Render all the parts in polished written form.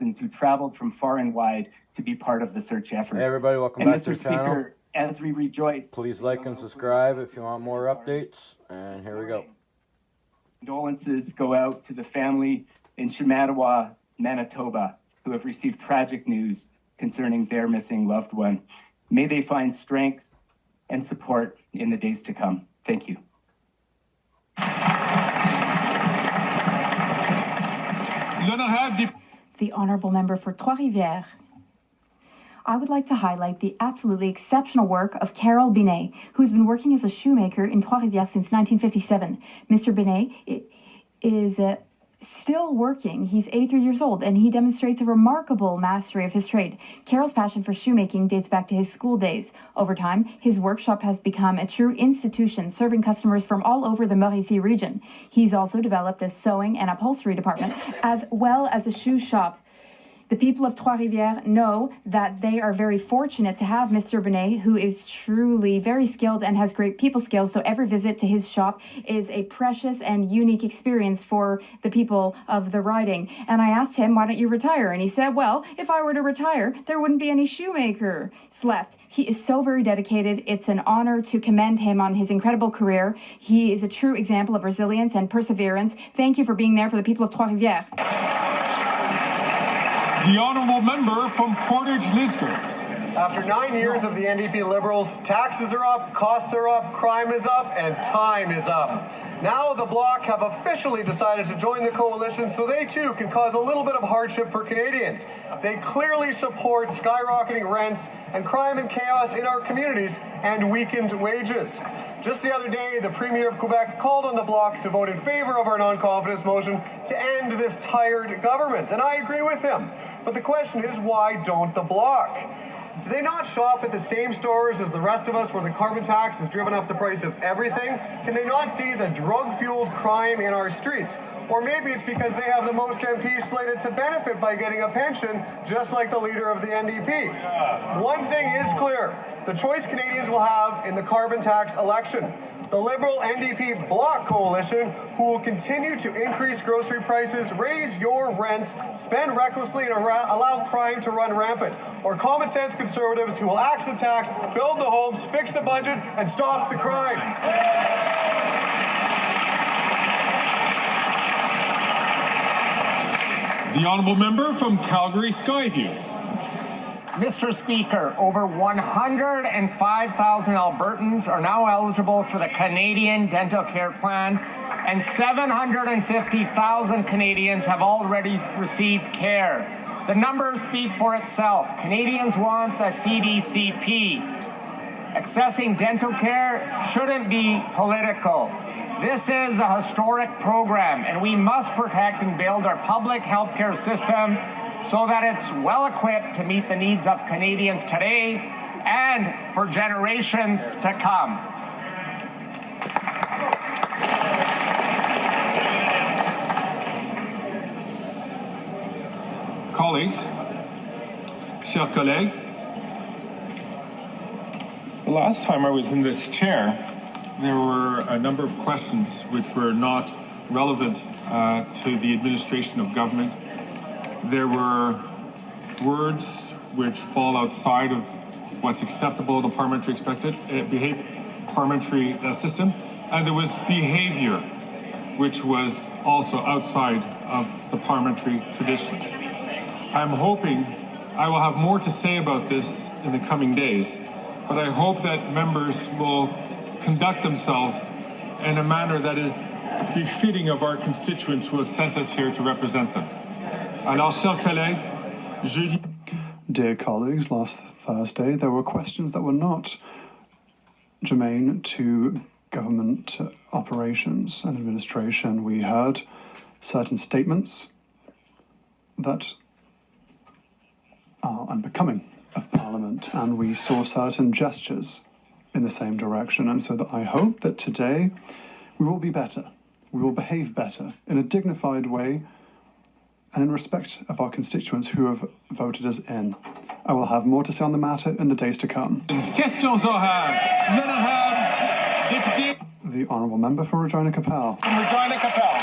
citizens who traveled from far and wide to be part of the search effort. Hey everybody, welcome back to the channel. Speaker, as we rejoice, please like and subscribe if you want more updates. And here we go. Condolences go out to the family in Shamattawa, Manitoba, who have received tragic news concerning their missing loved one. May they find strength and support in the days to come. Thank you. The Honourable Member for Trois-Rivières. I would like to highlight the absolutely exceptional work of Carol Binet, who's been working as a shoemaker in Trois-Rivières since 1957. Mr. Binet is still working. He's 83 years old, and he demonstrates a remarkable mastery of his trade. Carol's passion for shoemaking dates back to his school days. Over time, his workshop has become a true institution, serving customers from all over the Mauricie region. He's also developed a sewing and upholstery department, as well as a shoe shop. The people of Trois-Rivières know that they are very fortunate to have Mr. Binet, who is truly very skilled and has great people skills, so every visit to his shop is a precious and unique experience for the people of the riding. And I asked him, why don't you retire? And he said, well, if I were to retire, there wouldn't be any shoemakers left. He is so very dedicated. It's an honor to commend him on his incredible career. He is a true example of resilience and perseverance. Thank you for being there for the people of Trois-Rivières. The Honourable Member from Portage-Lisgar. After 9 years of the NDP Liberals, taxes are up, costs are up, crime is up, and time is up. Now the Bloc have officially decided to join the coalition so they too can cause a little bit of hardship for Canadians. They clearly support skyrocketing rents and crime and chaos in our communities and weakened wages. Just the other day, the Premier of Quebec called on the Bloc to vote in favor of our non-confidence motion to end this tired government, and I agree with him. But the question is, why don't the Bloc? Do they not shop at the same stores as the rest of us where the carbon tax has driven up the price of everything? Can they not see the drug-fueled crime in our streets? Or maybe it's because they have the most MPs slated to benefit by getting a pension, just like the leader of the NDP. One thing is clear. The choice Canadians will have in the carbon tax election. The Liberal NDP Bloc coalition, who will continue to increase grocery prices, raise your rents, spend recklessly, and allow crime to run rampant. Or common sense Conservatives who will axe the tax, build the homes, fix the budget, and stop the crime. The Honourable Member from Calgary-Skyview. Mr. Speaker, over 105,000 Albertans are now eligible for the Canadian Dental Care Plan, and 750,000 Canadians have already received care. The numbers speak for itself. Canadians want the CDCP. Accessing dental care shouldn't be political. This is a historic program, and we must protect and build our public healthcare system so that it's well equipped to meet the needs of Canadians today and for generations to come. Colleagues, chers collègues, the last time I was in this chair, there were a number of questions which were not relevant to the administration of government. There were words which fall outside of what's acceptable in the parliamentary parliamentary system, and there was behavior which was also outside of the parliamentary traditions. I'm hoping I will have more to say about this in the coming days, but I hope that members will conduct themselves in a manner that is befitting of our constituents who have sent us here to represent them. Alors, chers collègues, jeudi... Dear colleagues, last Thursday there were questions that were not germane to government operations and administration. We heard certain statements that are unbecoming of Parliament, and we saw certain gestures in the same direction. And so that I hope that today we will be better. We will behave better in a dignified way and in respect of our constituents who have voted us in. I will have more to say on the matter in the days to come. Questions orales. L'honorable député. The Honourable Member for Regina Capel. Regina Capel.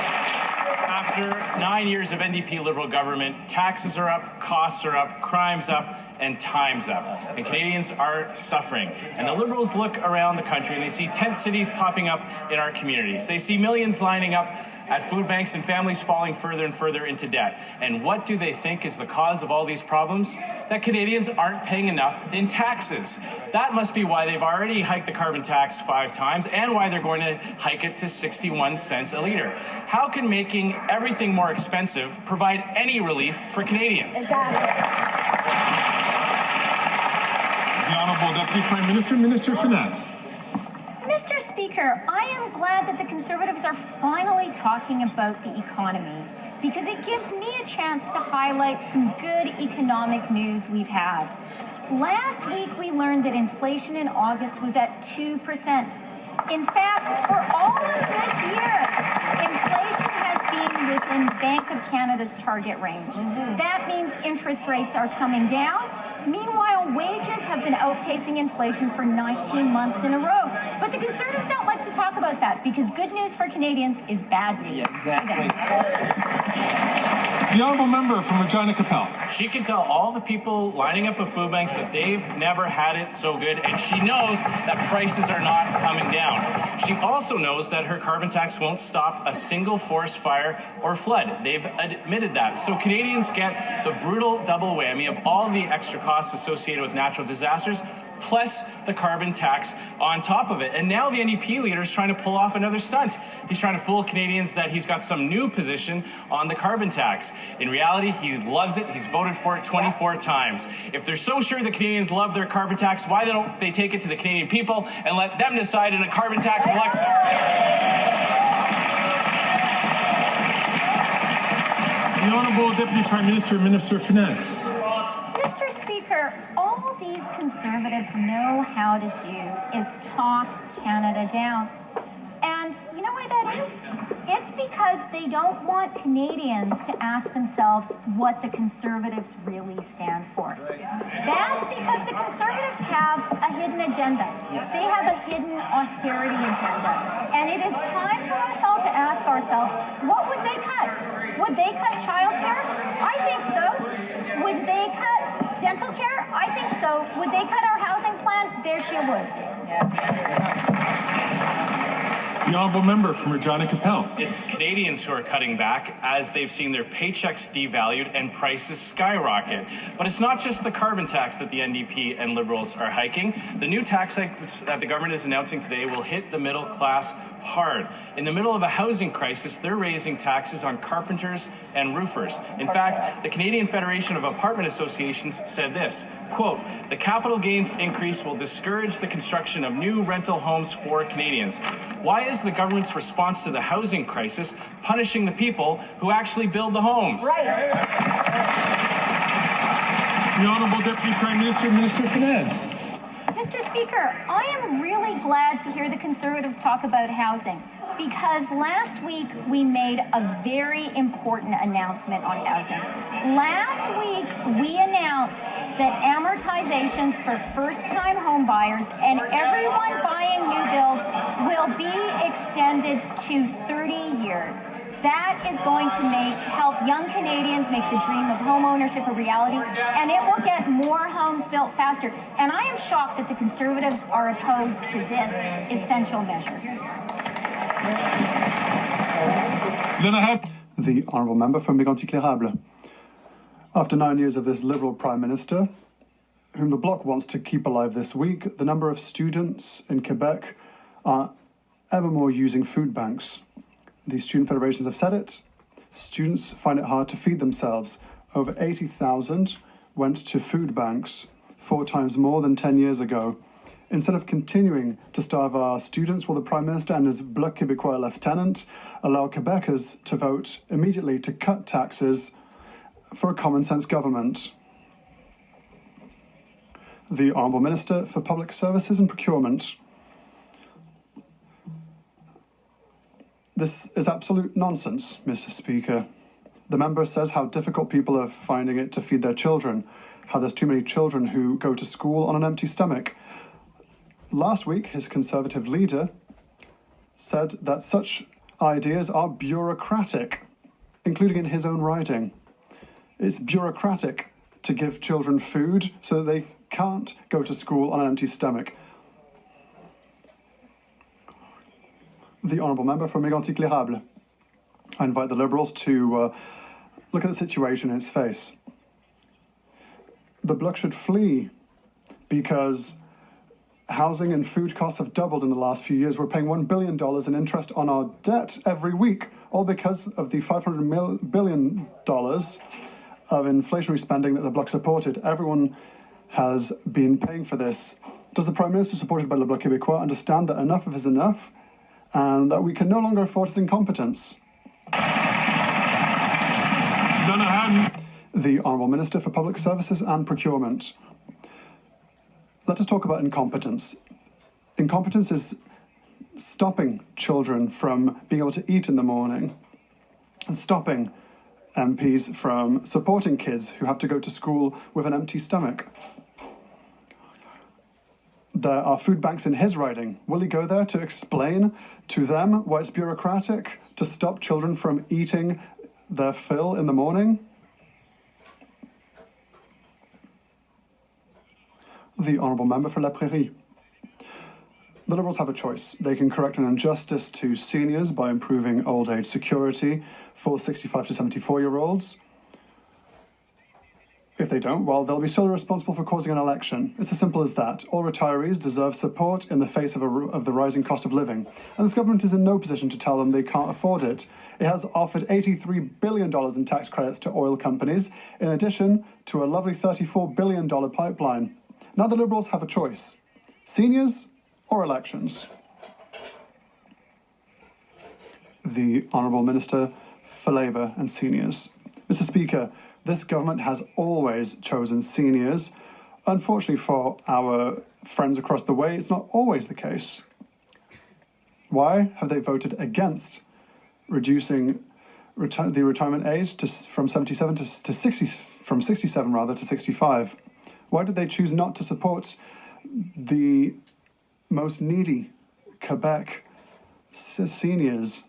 After 9 years of NDP Liberal government, taxes are up, costs are up, crime's up, and time's up. And Canadians are suffering. And the Liberals look around the country and they see tent cities popping up in our communities. They see millions lining up at food banks and families falling further and further into debt. And what do they think is the cause of all these problems? That Canadians aren't paying enough in taxes. That must be why they've already hiked the carbon tax 5 times and why they're going to hike it to 61 cents a litre. How can making everything more expensive provide any relief for Canadians? The Honourable Deputy Prime Minister, Minister of Finance. Mr. Speaker, I am glad that the Conservatives are finally talking about the economy because it gives me a chance to highlight some good economic news we've had. Last week, we learned that inflation in August was at 2%. In fact, for all of this year, inflation has been within Bank of Canada's target range. That means interest rates are coming down. Meanwhile, wages have been outpacing inflation for 19 months in a row. But the Conservatives don't like to talk about that because good news for Canadians is bad news. Yeah, exactly. The Honourable Member from Regina Capel. She can tell all the people lining up at food banks that they've never had it so good, and she knows that prices are not coming down. She also knows that her carbon tax won't stop a single forest fire or flood. They've admitted that. So Canadians get the brutal double whammy of all the extra costs associated with natural disasters, plus the carbon tax on top of it. And now the NDP leader is trying to pull off another stunt. He's trying to fool Canadians that he's got some new position on the carbon tax. In reality, he loves it. He's voted for it 24 times. If they're so sure that Canadians love their carbon tax, why don't they take it to the Canadian people and let them decide in a carbon tax election? The Honourable Deputy Prime Minister, Minister of Finance. Mr. Speaker, all these Conservatives know how to do is talk Canada down. And you know why that is? It's because they don't want Canadians to ask themselves what the Conservatives really stand for. That's because the Conservatives have a hidden agenda. They have a hidden austerity agenda. And it is time for us all to ask ourselves, what would they cut? Would they cut childcare? I think so. Would they cut dental care? I think so. Would they cut our housing plan? There she would. The Honourable Member from Regina Capel. It's Canadians who are cutting back as they've seen their paychecks devalued and prices skyrocket. But it's not just the carbon tax that the NDP and Liberals are hiking. The new tax hike that the government is announcing today will hit the middle class hard. In the middle of a housing crisis, they're raising taxes on carpenters and roofers. In fact, the Canadian Federation of Apartment Associations said this, quote, "The capital gains increase will discourage the construction of new rental homes for Canadians." Why is the government's response to the housing crisis punishing the people who actually build the homes? Right. The Honourable Deputy Prime Minister, Minister of Finance. Mr. Speaker, I am really glad to hear the Conservatives talk about housing because last week we made a very important announcement on housing. Last week we announced that amortizations for first-time home buyers and everyone buying new builds will be extended to 30 years. That is going to help young Canadians make the dream of home ownership a reality, and it will get more homes built faster. And I am shocked that the Conservatives are opposed to this essential measure. Then I have The Honourable Member from Mégantic-L'Érable. After 9 years of this Liberal Prime Minister, whom the Bloc wants to keep alive this week, the number of students in Quebec are ever more using food banks. The student federations have said it. Students find it hard to feed themselves. Over 80,000 went to food banks, 4 times more than 10 years ago. Instead of continuing to starve our students, will the Prime Minister and his Bloc Québécois lieutenant allow Quebecers to vote immediately to cut taxes for a common-sense government? The Honourable Minister for Public Services and Procurement. This is absolute nonsense, Mr. Speaker. The member says how difficult people are finding it to feed their children, how there's too many children who go to school on an empty stomach. Last week, his Conservative leader said that such ideas are bureaucratic. including in his own riding. It's bureaucratic to give children food so that they can't go to school on an empty stomach. The Honourable Member for Mégantic-L'Érable. I invite the Liberals to look at the situation in its face. The Bloc should flee because housing and food costs have doubled in the last few years. We're paying $1 billion in interest on our debt every week, all because of the $500 billion of inflationary spending that the Bloc supported. Everyone has been paying for this. Does the Prime Minister, supported by Le Bloc Québécois, understand that enough is enough and that we can no longer afford his incompetence? The Honourable Minister for Public Services and Procurement. Let us talk about incompetence. Incompetence is stopping children from being able to eat in the morning and stopping MPs from supporting kids who have to go to school with an empty stomach. There are food banks in his riding. Will he go there to explain to them why it's bureaucratic to stop children from eating their fill in the morning? The Honourable Member for La Prairie. The Liberals have a choice. They can correct an injustice to seniors by improving old age security for 65 to 74-year-olds. If they don't, well, they'll be solely responsible for causing an election. It's as simple as that. All retirees deserve support in the face of the rising cost of living. And this government is in no position to tell them they can't afford it. It has offered $83 billion in tax credits to oil companies, in addition to a lovely $34 billion pipeline. Now the Liberals have a choice. Seniors or elections? The Honourable Minister for Labour and Seniors. Mr. Speaker, this government has always chosen seniors. Unfortunately for our friends across the way, it's not always the case. Why have they voted against reducing the retirement age from 67 to 60, from 67 rather to 65? Why did they choose not to support the most needy Quebec seniors?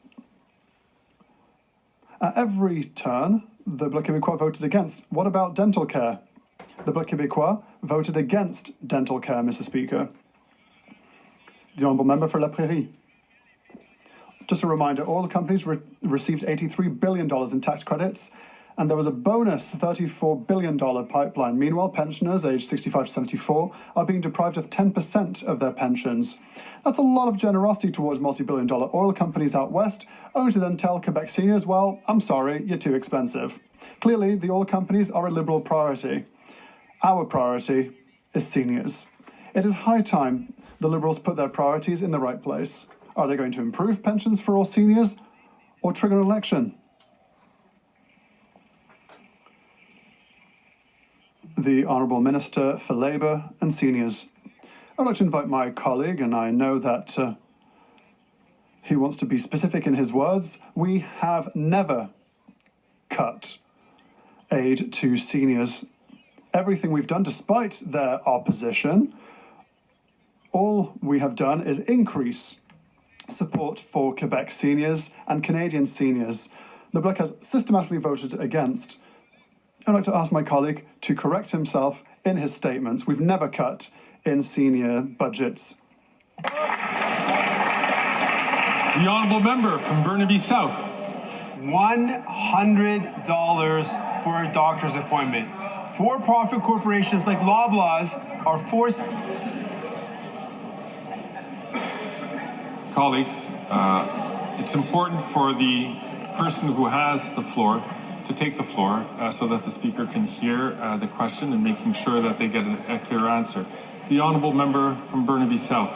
At every turn, the Bloc Québécois voted against. What about dental care? The Bloc Québécois voted against dental care, Mr. Speaker. The Honourable Member for La Prairie. Just a reminder, all the companies received $83 billion in tax credits, and there was a bonus $34 billion pipeline. Meanwhile, pensioners aged 65 to 74 are being deprived of 10% of their pensions. That's a lot of generosity towards multi-billion-dollar oil companies out west, only to then tell Quebec seniors, well, I'm sorry, you're too expensive. Clearly, the oil companies are a Liberal priority. Our priority is seniors. It is high time the Liberals put their priorities in the right place. Are they going to improve pensions for all seniors or trigger an election? The Honourable Minister for Labour and Seniors. I'd like to invite my colleague, and I know that he wants to be specific in his words. We have never cut aid to seniors. Everything we've done, despite their opposition, all we have done is increase support for Quebec seniors and Canadian seniors. The Bloc has systematically voted against. I'd like to ask my colleague to correct himself in his statements. We've never cut in senior budgets. The Honourable Member from Burnaby South. $100 for a doctor's appointment. For-profit corporations like Loblaws are forced... Colleagues, it's important for the person who has the floor to take the floor so that the Speaker can hear the question and making sure that they get a clear answer. The Honourable Member from Burnaby South.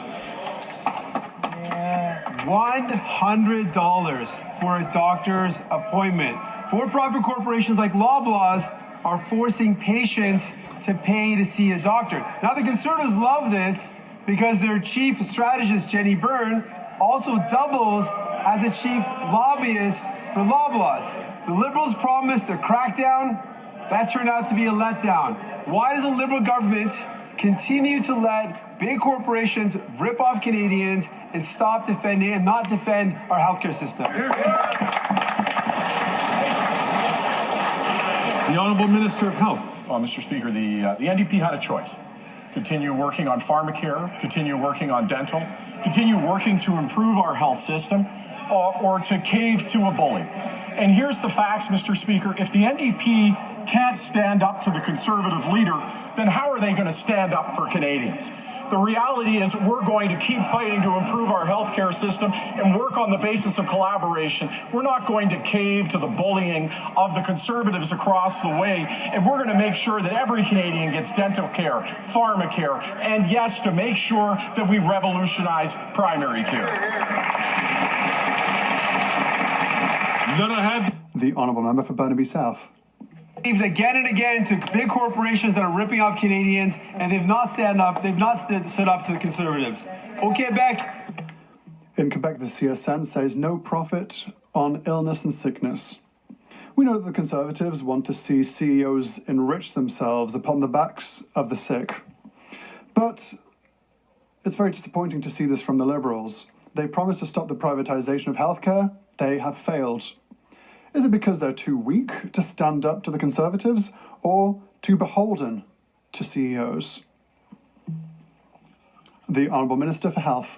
$100 for a doctor's appointment. For-profit corporations like Loblaws are forcing patients to pay to see a doctor. Now, the Conservatives love this because their chief strategist, Jenny Byrne, also doubles as a chief lobbyist for Loblaws. The Liberals promised a crackdown. That turned out to be a letdown. Why does the Liberal government continue to let big corporations rip off Canadians and stop defending and not defend our healthcare system? The Honourable Minister of Health. Well, Mr. Speaker, the NDP had a choice. Continue working on pharmacare, continue working on dental, continue working to improve our health system, or to cave to a bully. And here's the facts, Mr. Speaker. If the NDP can't stand up to the Conservative leader, then how are they going to stand up for Canadians? The reality is we're going to keep fighting to improve our healthcare system and work on the basis of collaboration. We're not going to cave to the bullying of the Conservatives across the way, and we're going to make sure that every Canadian gets dental care, pharmacare, and yes, to make sure that we revolutionize primary care. None ahead. The Honourable Member for Burnaby South. Again and again to big corporations that are ripping off Canadians, and they've not stood up to the Conservatives. Au Quebec. In Quebec, the CSN says no profit on illness and sickness. We know that the Conservatives want to see CEOs enrich themselves upon the backs of the sick. But it's very disappointing to see this from the Liberals. They promised to stop the privatisation of healthcare. They have failed. Is it because they're too weak to stand up to the Conservatives, or too beholden to CEOs? The Honourable Minister for Health.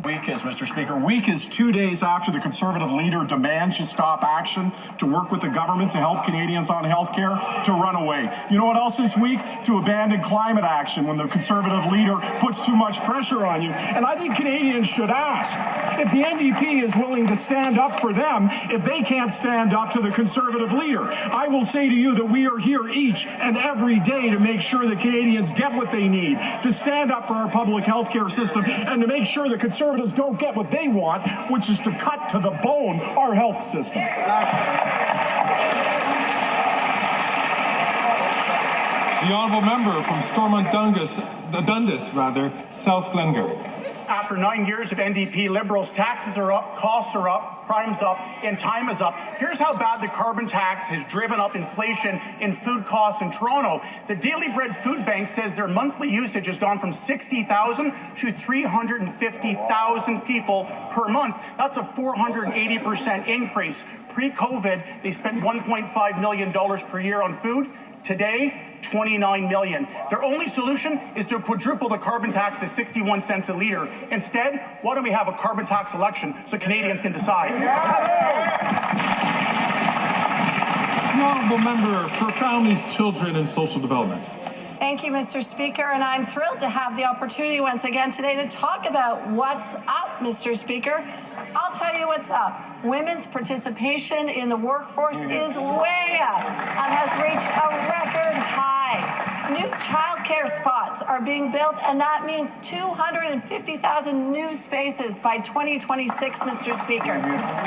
Week is, Mr. Speaker, week is 2 days after the Conservative leader demands you stop action to work with the government to help Canadians on health care to run away. You know what else is weak? To abandon climate action when the Conservative leader puts too much pressure on you. And I think Canadians should ask if the NDP is willing to stand up for them if they can't stand up to the Conservative leader. I will say to you that we are here each and every day to make sure that Canadians get what they need, to stand up for our public health care system, and to make sure that Conservatives don't get what they want, which is to cut to the bone our health system. The Honourable Member from Stormont Dundas, South Glengarry. After 9 years of NDP Liberals, taxes are up, costs are up, crime's up, and time is up. Here's how bad the carbon tax has driven up inflation in food costs in Toronto. The Daily Bread Food Bank says their monthly usage has gone from 60,000 to 350,000 people per month. That's a 480% increase. Pre-COVID, they spent $1.5 million per year on food. Today, $29 million. Their only solution is to quadruple the carbon tax to 61 cents a litre. Instead, why don't we have a carbon tax election so Canadians can decide? The Honourable Member for Families, Children and Social Development. Thank you, Mr. Speaker, and I'm thrilled to have the opportunity once again today to talk about what's up, Mr. Speaker. I'll tell you what's up. Women's participation in the workforce is way up and has reached a record high. New childcare spots are being built, and that means 250,000 new spaces by 2026, Mr. Speaker.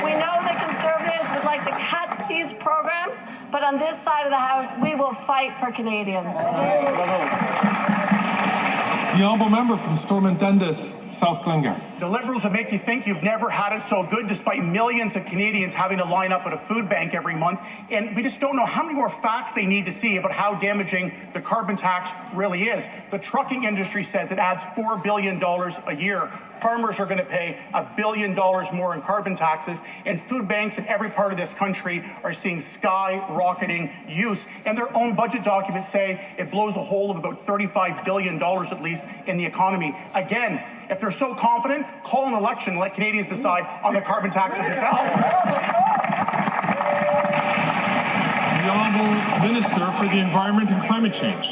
We know the Conservatives would like to cut these programs, but on this side of the House, we will fight for Canadians. The Honourable Member from Stormont Dundas, South Glengarry. The Liberals will make you think you've never had it so good, despite millions of Canadians having to line up at a food bank every month. And we just don't know how many more facts they need to see about how damaging the carbon tax really is. The trucking industry says it adds $4 billion a year. Farmers are going to pay $1 billion more in carbon taxes, and food banks in every part of this country are seeing skyrocketing use. And their own budget documents say it blows a hole of about $35 billion at least in the economy. Again, if they're so confident, call an election and let Canadians decide on the carbon tax for themselves. The Honourable Minister for the Environment and Climate Change.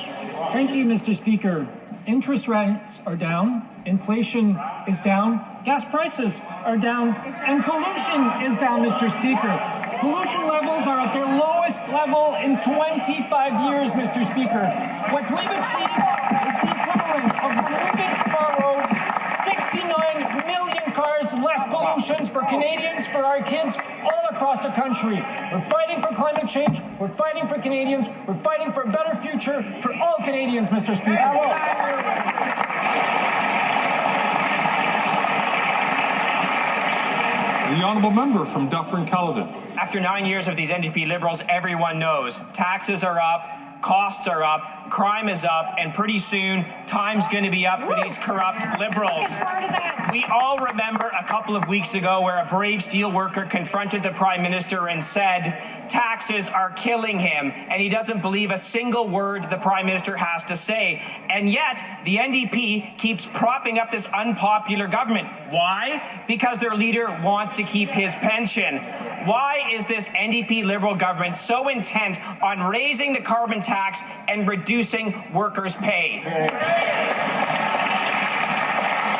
Thank you, Mr. Speaker. Interest rates are down, inflation is down, gas prices are down, and pollution is down, Mr. Speaker. Pollution levels are at their lowest level in 25 years, Mr. Speaker. What we've achieved is the equivalent of removing from our roads 69 million cars less pollutions for Canadians, for our kids, all across the country. We're fighting for climate change, we're fighting for Canadians, we're fighting for a better future for all Canadians, Mr. Speaker. The Honourable Member from Dufferin-Caledon. After 9 years of these NDP Liberals, everyone knows taxes are up, costs are up, crime is up, and pretty soon time's going to be up for these corrupt Liberals. We all remember a couple of weeks ago where a brave steelworker confronted the Prime Minister and said taxes are killing him, and he doesn't believe a single word the Prime Minister has to say. And yet, the NDP keeps propping up this unpopular government. Why? Because their leader wants to keep his pension. Why is this NDP Liberal government so intent on raising the carbon tax and reducing workers' pay?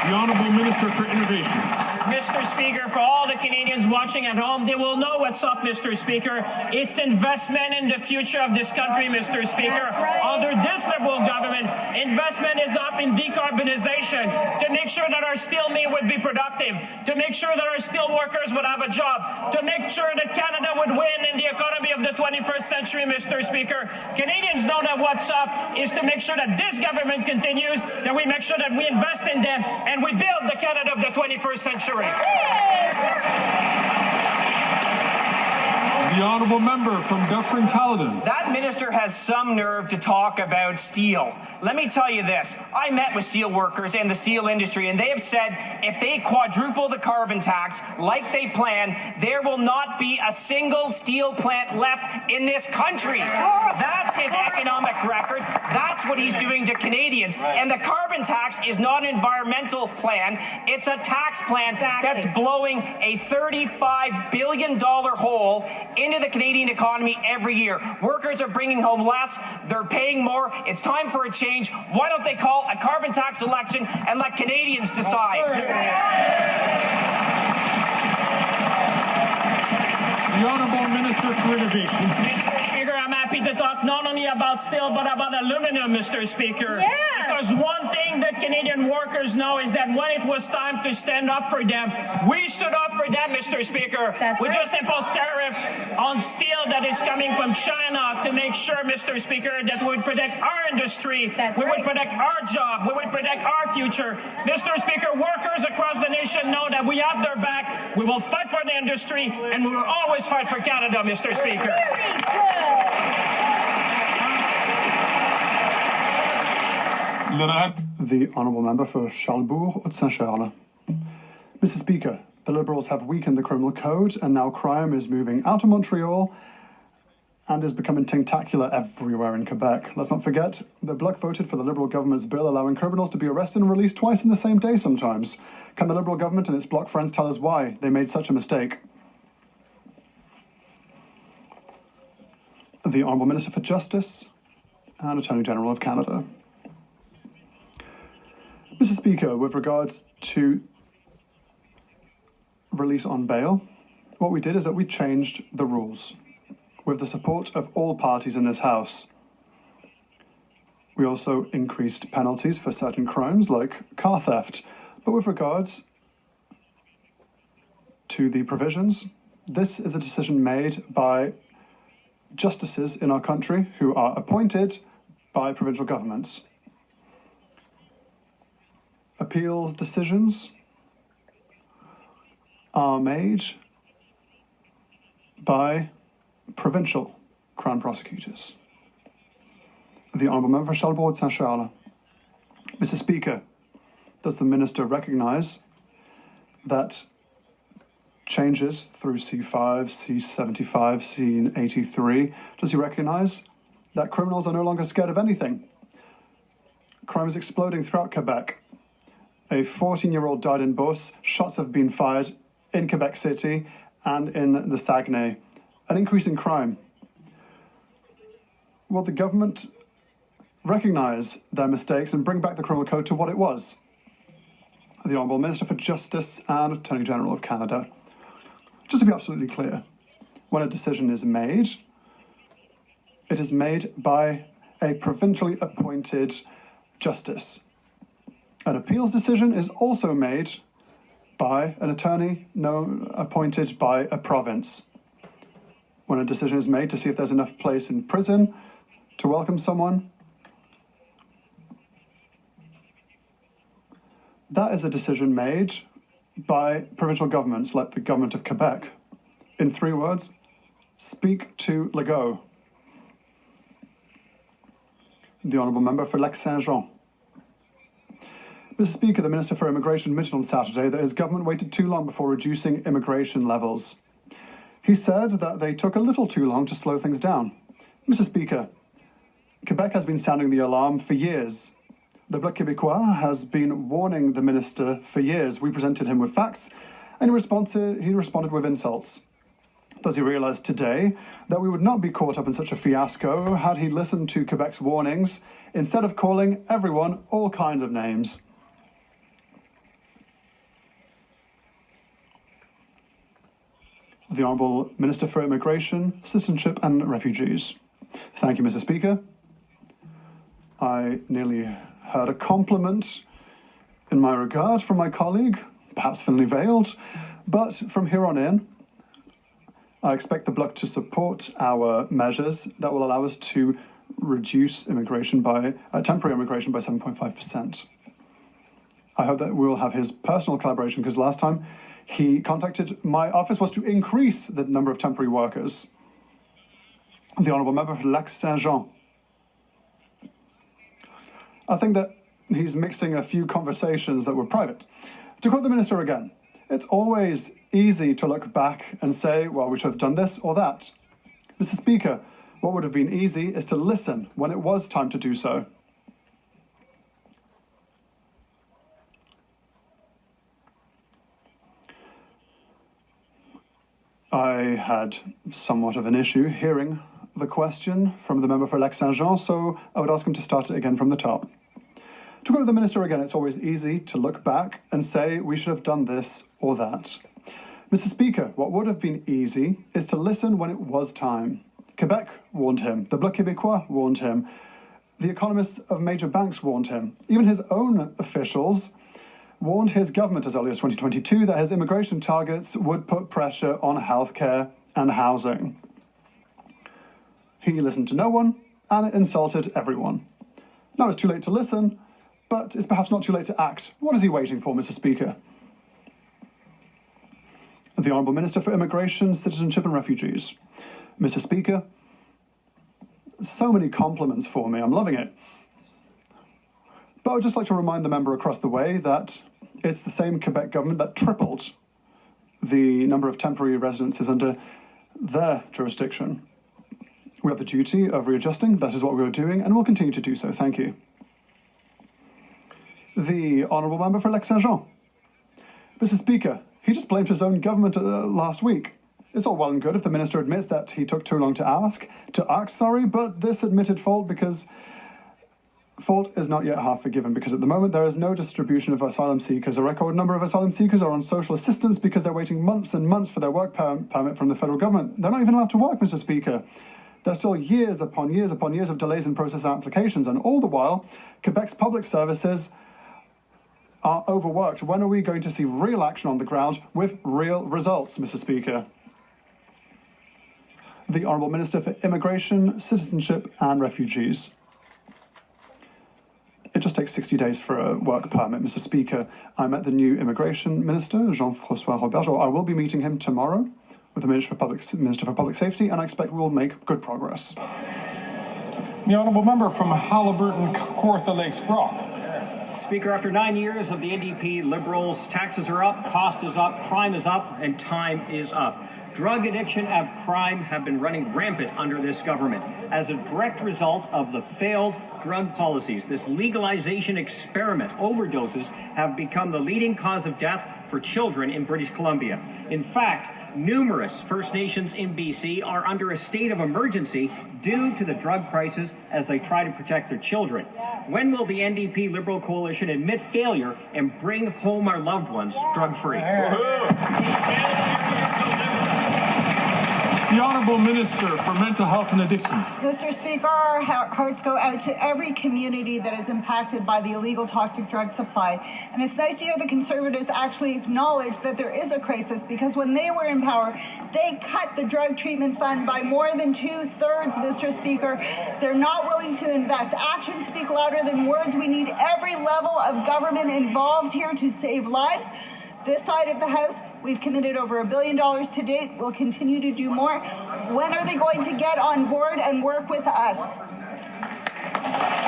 The Honourable Minister for Innovation. Mr. Speaker, for all the Canadians watching at home, they will know what's up, Mr. Speaker. It's investment in the future of this country, Mr. Speaker. Under this Liberal government, investment is up in decarbonization to make sure that our steel mill would be productive, to make sure that our steel workers would have a job, to make sure that Canada would win in the economy of the 21st century, Mr. Speaker. Canadians know that what's up is to make sure that this government continues, that we make sure that we invest in them, and we build the Canada of the 21st century. The Honourable Member from Dufferin-Caledon. That minister has some nerve to talk about steel. Let me tell you this. I met with steel workers in the steel industry, and they have said if they quadruple the carbon tax like they plan, there will not be a single steel plant left in this country. That's his economic record. That's what he's doing to Canadians. And the carbon tax is not an environmental plan. It's a tax plan that's blowing a $35 billion hole into the Canadian economy every year. Workers are bringing home less. They're paying more. It's time for a change. Why don't they call a carbon tax election and let Canadians decide? The Honourable Minister for Innovation. Mr. Speaker, I'm happy to talk not only about steel but about aluminum, Mr. Speaker. Yeah. Because one thing that Canadian workers know is that when it was time to stand up for them, we stood up for them, Mr. Speaker. We just imposed tariff on steel that is coming from China to make sure, Mr. Speaker, that we would protect our industry, we would protect our job, we would protect our future. Mr. Speaker, workers across the nation know that we have their back. We will fight for the industry, and we will always fight for Canada, Mr. Speaker. Very good. The Honourable Member for Charlesbourg-Saint-Charles. Mr. Speaker, the Liberals have weakened the criminal code, and now crime is moving out of Montreal and is becoming tentacular everywhere in Quebec. Let's not forget that Bloc voted for the Liberal government's bill allowing criminals to be arrested and released twice in the same day sometimes. Can the Liberal government and its Bloc friends tell us why they made such a mistake? The Honourable Minister for Justice and Attorney General of Canada. Mr. Speaker, with regards to release on bail, what we did is that we changed the rules with the support of all parties in this House. We also increased penalties for certain crimes like car theft. But with regards to the provisions, this is a decision made by justices in our country who are appointed by provincial governments. Appeals decisions are made by provincial Crown prosecutors. The Honourable Member for Charlesbourg-Saint-Charles. Mr. Speaker, does the Minister recognise that changes through C5, C75, C83, does he recognise that criminals are no longer scared of anything? Crime is exploding throughout Quebec. A 14-year-old died in Beauce. Shots have been fired in Quebec City and in the Saguenay. An increase in crime. Will the government recognise their mistakes and bring back the criminal code to what it was? The Honourable Minister for Justice and Attorney General of Canada. Just to be absolutely clear, when a decision is made, it is made by a provincially appointed justice. An appeals decision is also made by an attorney appointed by a province. When a decision is made to see if there's enough place in prison to welcome someone, that is a decision made by provincial governments like the government of Quebec. In 3 words, speak to Legault. The Honourable Member for Lac-Saint-Jean. Mr. Speaker, the Minister for Immigration admitted on Saturday that his government waited too long before reducing immigration levels. He said that they took a little too long to slow things down. Mr. Speaker, Quebec has been sounding the alarm for years. The Bloc Québécois has been warning the minister for years. We presented him with facts, and he responded with insults. Does he realize today that we would not be caught up in such a fiasco had he listened to Quebec's warnings instead of calling everyone all kinds of names? The Honourable Minister for Immigration, Citizenship and Refugees. Thank you, Mr. Speaker. I nearly heard a compliment in my regard from my colleague, perhaps thinly veiled, but from here on in, I expect the Bloc to support our measures that will allow us to reduce immigration by temporary immigration by 7.5%. I hope that we will have his personal collaboration, because last time he contacted my office was to increase the number of temporary workers. The Honourable Member for Lac-Saint-Jean. I think that he's mixing a few conversations that were private. To quote the Minister again, it's always easy to look back and say, well, we should have done this or that. Mr. Speaker, what would have been easy is to listen when it was time to do so. I had somewhat of an issue hearing the question from the member for Lac-Saint-Jean, so I would ask him to start it again from the top. To quote the Minister again, it's always easy to look back and say we should have done this or that. Mr. Speaker, what would have been easy is to listen when it was time. Quebec warned him, the Bloc Québécois warned him, the economists of major banks warned him, even his own officials warned his government as early as 2022 that his immigration targets would put pressure on healthcare and housing. He listened to no one and insulted everyone. Now it's too late to listen, but it's perhaps not too late to act. What is he waiting for, Mr. Speaker? The Honourable Minister for Immigration, Citizenship and Refugees. Mr. Speaker, so many compliments for me. I'm loving it. But I would just like to remind the member across the way that it's the same Quebec government that tripled the number of temporary residences under their jurisdiction. We have the duty of readjusting. That is what we are doing, and we'll continue to do so. Thank you. The Honourable Member for Lac-Saint-Jean. Mr. Speaker, he just blamed his own government last week. It's all well and good if the minister admits that he took too long to act, but this admitted fault is not yet half forgiven, because at the moment there is no distribution of asylum seekers. A record number of asylum seekers are on social assistance because they're waiting months and months for their work permit from the federal government. They're not even allowed to work, Mr. Speaker. There's still years upon years upon years of delays in processing applications, and all the while, Quebec's public services are overworked. When are we going to see real action on the ground with real results, Mr. Speaker? The Honourable Minister for Immigration, Citizenship and Refugees. It just takes 60 days for a work permit, Mr. Speaker. I met the new Immigration Minister, Jean-François Roberge. I will be meeting him tomorrow with the Minister for Public Safety, and I expect we will make good progress. The Honourable Member from Haliburton, Kawartha Lakes Brock. Speaker, after 9 years of the NDP Liberals, taxes are up, cost is up, crime is up, and time is up. Drug addiction and crime have been running rampant under this government as a direct result of the failed drug policies. This legalization experiment, overdoses, have become the leading cause of death for children in British Columbia. In fact, numerous First Nations in BC are under a state of emergency due to the drug crisis as they try to protect their children. When will the NDP Liberal coalition admit failure and bring home our loved ones drug-free? The Honourable Minister for Mental Health and Addictions. Mr. Speaker, our hearts go out to every community that is impacted by the illegal toxic drug supply. And it's nice to hear the Conservatives actually acknowledge that there is a crisis, because when they were in power, they cut the drug treatment fund by more than 2/3, Mr. Speaker. They're not willing to invest. Actions speak louder than words. We need every level of government involved here to save lives. This side of the House, we've committed over $1 billion to date. We'll continue to do more. When are they going to get on board and work with us?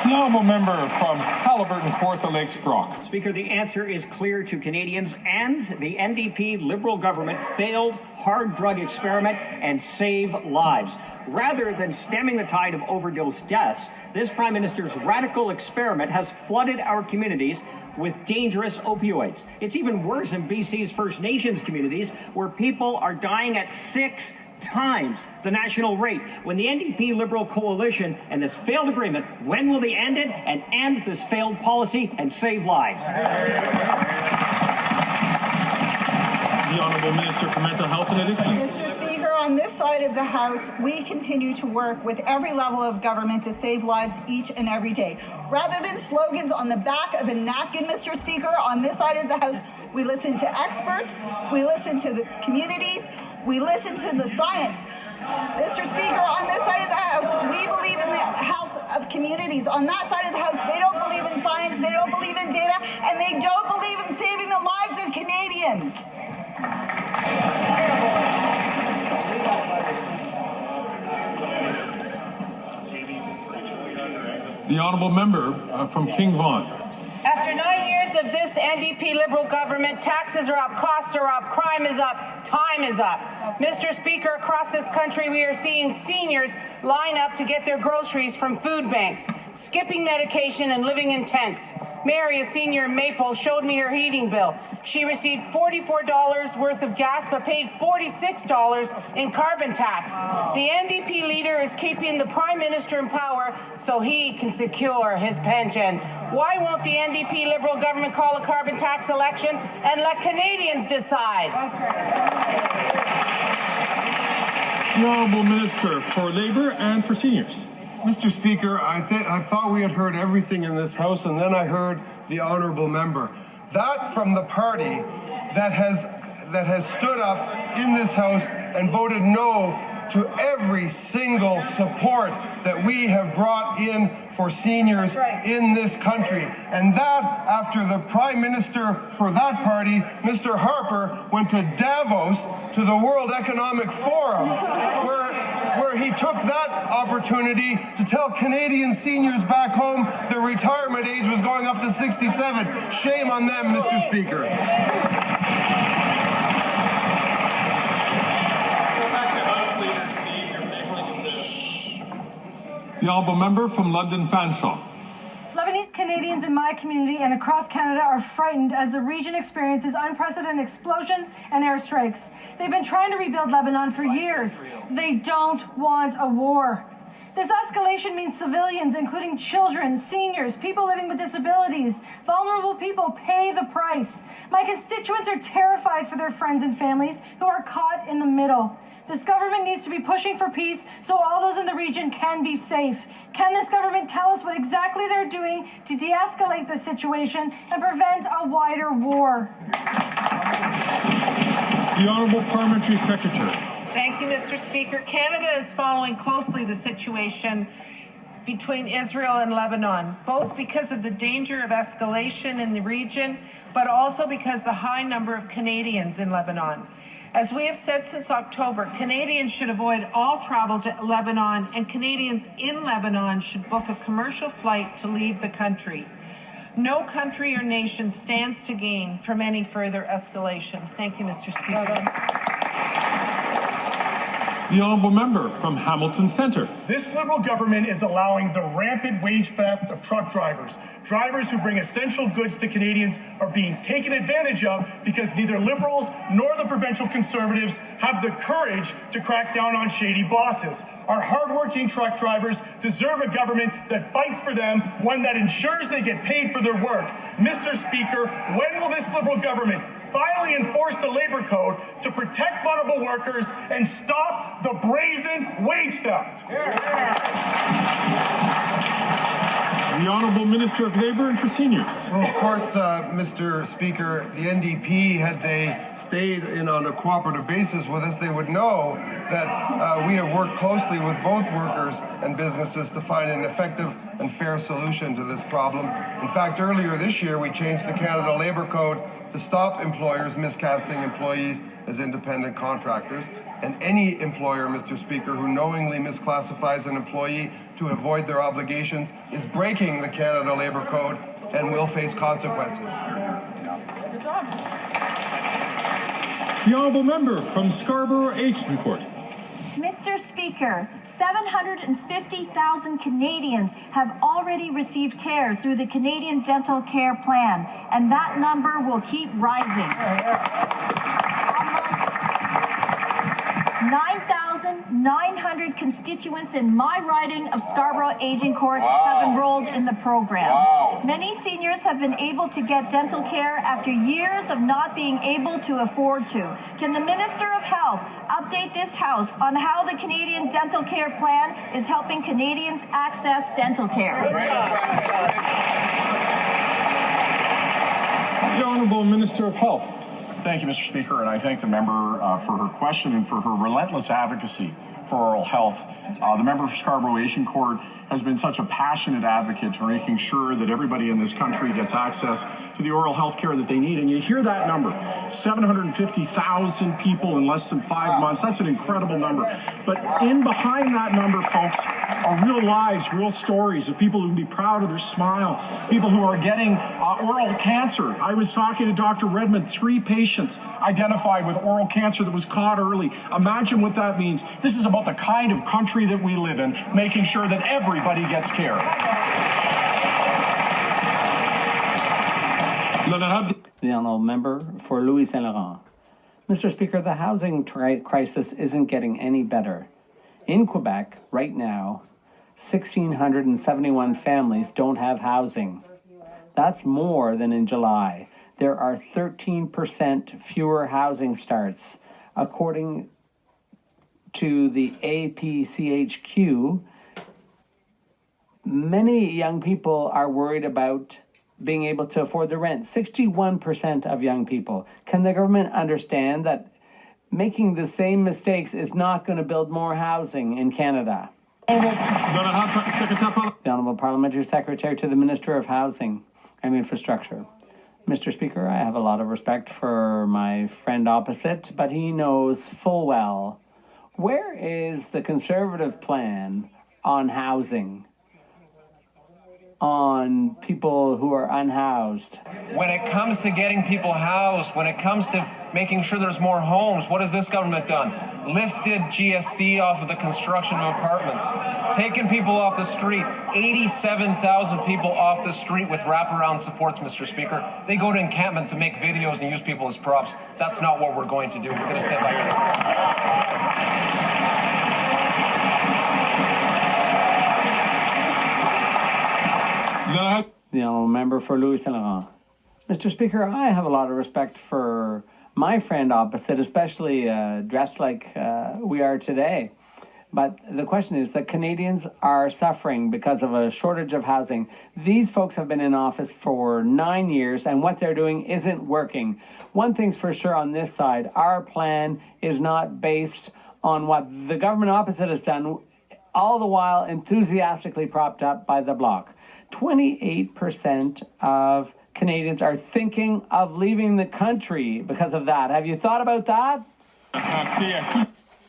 The The honourable member from Haliburton, Kawartha Lakes, Brock. Speaker, the answer is clear to Canadians, and the NDP Liberal government failed hard drug experiment and save lives. Rather than stemming the tide of overdose deaths, this Prime Minister's radical experiment has flooded our communities with dangerous opioids. It's even worse in BC's First Nations communities, where people are dying at 6 times the national rate. When the NDP Liberal coalition and this failed agreement, when will they end it and end this failed policy and save lives? The Honourable Minister for Mental Health and Addictions. Mr. Speaker, on this side of the House, we continue to work with every level of government to save lives each and every day. Rather than slogans on the back of a napkin, Mr. Speaker, on this side of the House, we listen to experts, we listen to the communities, we listen to the science. Mr. Speaker, on this side of the House, we believe in the health of communities. On that side of the House, they don't believe in science, they don't believe in data, and they don't believe in saving the lives of Canadians. The honourable member from King Vaughan. After 9 years of this NDP Liberal government, taxes are up, costs are up, crime is up, time is up. Mr. Speaker, across this country, we are seeing seniors line up to get their groceries from food banks, skipping medication and living in tents. Mary, a senior in Maple, showed me her heating bill. She received $44 worth of gas but paid $46 in carbon tax. The NDP leader is keeping the Prime Minister in power so he can secure his pension. Why won't the NDP Liberal government call a carbon tax election and let Canadians decide? The Honourable Minister for Labour and for Seniors. Mr. Speaker, I thought we had heard everything in this House, and then I heard the honourable member. That from the party that has stood up in this House and voted no to every single support that we have brought in for seniors in this country. And that after the Prime Minister for that party, Mr. Harper, went to Davos, to the World Economic Forum, where he took that opportunity to tell Canadian seniors back home the retirement age was going up to 67. Shame on them, Mr. Speaker. The honourable member from London Fanshawe. Lebanese Canadians in my community and across Canada are frightened as the region experiences unprecedented explosions and airstrikes. They've been trying to rebuild Lebanon for years. They don't want a war. This escalation means civilians, including children, seniors, people living with disabilities, vulnerable people pay the price. My constituents are terrified for their friends and families who are caught in the middle. This government needs to be pushing for peace so all those in the region can be safe. Can this government tell us what exactly they're doing to de-escalate the situation and prevent a wider war? The Honourable Parliamentary Secretary. Thank you, Mr. Speaker. Canada is following closely the situation between Israel and Lebanon, both because of the danger of escalation in the region, but also because the high number of Canadians in Lebanon. As we have said since October, Canadians should avoid all travel to Lebanon, and Canadians in Lebanon should book a commercial flight to leave the country. No country or nation stands to gain from any further escalation. Thank you, Mr. Speaker. The honourable member from Hamilton Centre. This Liberal government is allowing the rampant wage theft of truck drivers. Drivers who bring essential goods to Canadians are being taken advantage of because neither Liberals nor the provincial Conservatives have the courage to crack down on shady bosses. Our hardworking truck drivers deserve a government that fights for them, one that ensures they get paid for their work. Mr. Speaker, when will this Liberal government finally enforce the Labour Code to protect vulnerable workers and stop the brazen wage theft? The Honourable Minister of Labour and for Seniors. Well, of course, Mr. Speaker, the NDP, had they stayed in on a cooperative basis with us, they would know that we have worked closely with both workers and businesses to find an effective and fair solution to this problem. In fact, earlier this year, we changed the Canada Labour Code to stop employers miscasting employees as independent contractors. And any employer, Mr. Speaker, who knowingly misclassifies an employee to avoid their obligations is breaking the Canada Labour Code and will face consequences. The honourable member from Scarborough Agincourt. Mr. Speaker, 750,000 Canadians have already received care through the Canadian Dental Care Plan, and that number will keep rising. Almost 9,900 constituents in my riding of Scarborough Agincourt have enrolled in the program. Many seniors have been able to get dental care after years of not being able to afford to. Can the Minister of Health update this House on how the Canadian Dental Care Plan is helping Canadians access dental care? The Honourable Minister of Health. Thank you, Mr. Speaker, and I thank the member for her question and for her relentless advocacy for oral health. The member for Scarborough Agincourt has been such a passionate advocate for making sure that everybody in this country gets access to the oral health care that they need. And you hear that number, 750,000 people in less than 5 months. That's an incredible number. But in behind that number, folks, are real lives, real stories of people who can be proud of their smile, people who are getting oral cancer. I was talking to Dr. Redmond, 3 patients identified with oral cancer that was caught early. Imagine what that means. This is about the kind of country that we live in, making sure that everybody gets care. The honourable member for Louis Saint Laurent. Mr. Speaker, the housing crisis isn't getting any better. In Quebec, right now, 1,671 families don't have housing. That's more than in July. There are 13% fewer housing starts. According to the APCHQ, many young people are worried about being able to afford the rent. 61% of young people. Can the government understand that making the same mistakes is not going to build more housing in Canada? The Honourable Parliamentary Secretary to the Minister of Housing and Infrastructure. Mr. Speaker, I have a lot of respect for my friend opposite, but he knows full well, where is the Conservative plan on housing, on people who are unhoused? When it comes to getting people housed, when it comes to making sure there's more homes, what has this government done? Lifted GST off of the construction of apartments, taken people off the street, 87,000 people off the street with wraparound supports, Mr. Speaker. They go to encampments and make videos and use people as props. That's not what we're going to do. We're going to stand by here. The honourable member for Louis Saint Laurent. Mr. Speaker, I have a lot of respect for my friend opposite, especially dressed like we are today. But the question is that Canadians are suffering because of a shortage of housing. These folks have been in office for 9 years, and what they're doing isn't working. One thing's for sure on this side, our plan is not based on what the government opposite has done, all the while enthusiastically propped up by the Bloc. 28% of Canadians are thinking of leaving the country because of that. Have you thought about that?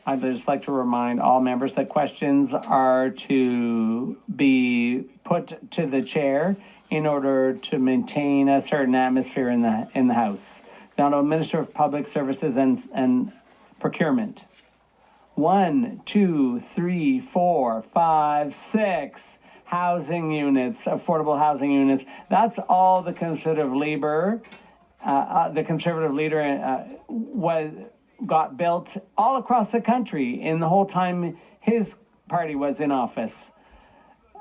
I'd just like to remind all members that questions are to be put to the chair in order to maintain a certain atmosphere in the House. Now, the Minister of Public Services and Procurement. 1, 2, 3, 4, 5, 6 housing units, affordable housing units. That's all the Conservative leader got built all across the country in the whole time his party was in office.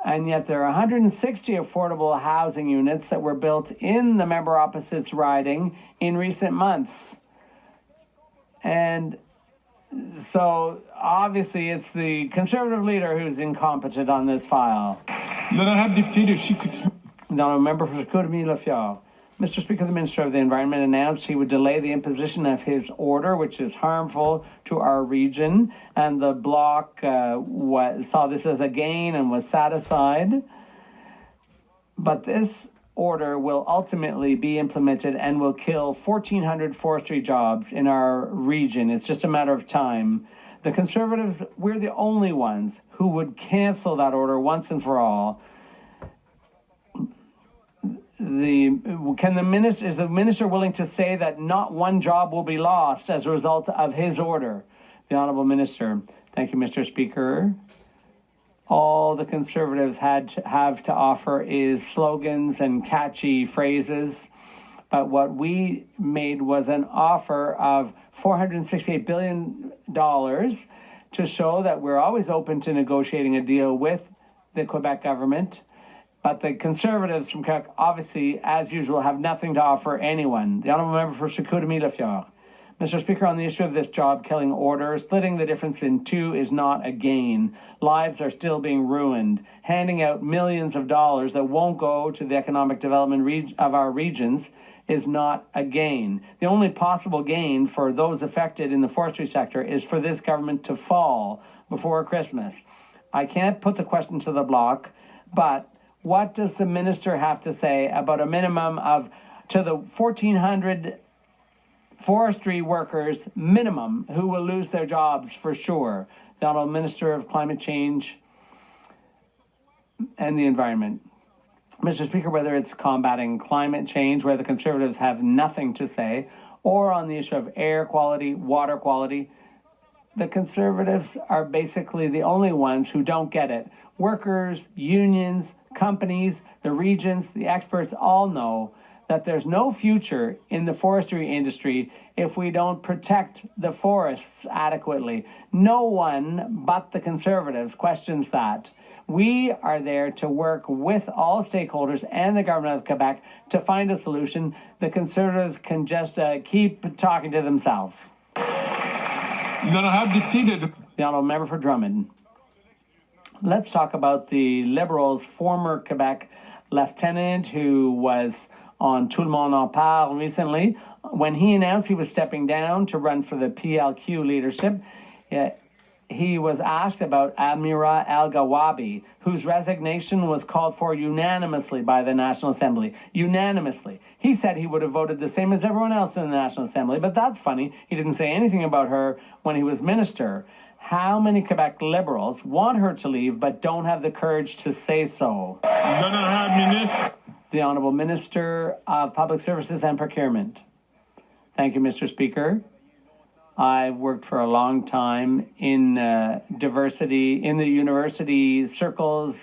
And yet there are 160 affordable housing units that were built in the member opposite's riding in recent months. And so obviously it's the Conservative leader who's incompetent on this file. Now, a member for Chicoutimi-Lafiard. Mr. Speaker, the Minister of the Environment announced he would delay the imposition of his order, which is harmful to our region, and the Bloc saw this as a gain and was satisfied. But this order will ultimately be implemented and will kill 1,400 forestry jobs in our region. It's just a matter of time. The Conservatives, we're the only ones who would cancel that order once and for all. Is the minister willing to say that not one job will be lost as a result of his order? The Honourable Minister. Thank you, Mr. Speaker. All the Conservatives have to offer is slogans and catchy phrases. But what we made was an offer of $468 billion to show that we're always open to negotiating a deal with the Quebec government. But the Conservatives from Quebec, obviously, as usual, have nothing to offer anyone. The Honourable Member for Chicoutimi-Leflore. Mr. Speaker, on the issue of this job-killing order, splitting the difference in two is not a gain. Lives are still being ruined. Handing out millions of dollars that won't go to the economic development of our regions is not a gain. The only possible gain for those affected in the forestry sector is for this government to fall before Christmas. I can't put the question to the block, but what does the minister have to say about a minimum of, to the 1,400 forestry workers minimum who will lose their jobs for sure? The Honourable Minister of Climate Change and the Environment. Mr. Speaker, whether it's combating climate change, where the Conservatives have nothing to say, or on the issue of air quality, water quality, the Conservatives are basically the only ones who don't get it. Workers, unions, companies, the regions, the experts all know that there's no future in the forestry industry if we don't protect the forests adequately. No one but the Conservatives questions that. We are there to work with all stakeholders and the government of Quebec to find a solution. The Conservatives can just keep talking to themselves. The Honourable Member for Drummond. Let's talk about the Liberals' former Quebec lieutenant who was on Tout le monde en parle recently. When he announced he was stepping down to run for the PLQ leadership, he was asked about Amira El-Gawabi, whose resignation was called for unanimously by the National Assembly. Unanimously. He said he would have voted the same as everyone else in the National Assembly, but that's funny. He didn't say anything about her when he was minister. How many Quebec Liberals want her to leave but don't have the courage to say so? The Honourable Minister of Public Services and Procurement. Thank you, Mr. Speaker. I've worked for a long time in diversity, in the university circles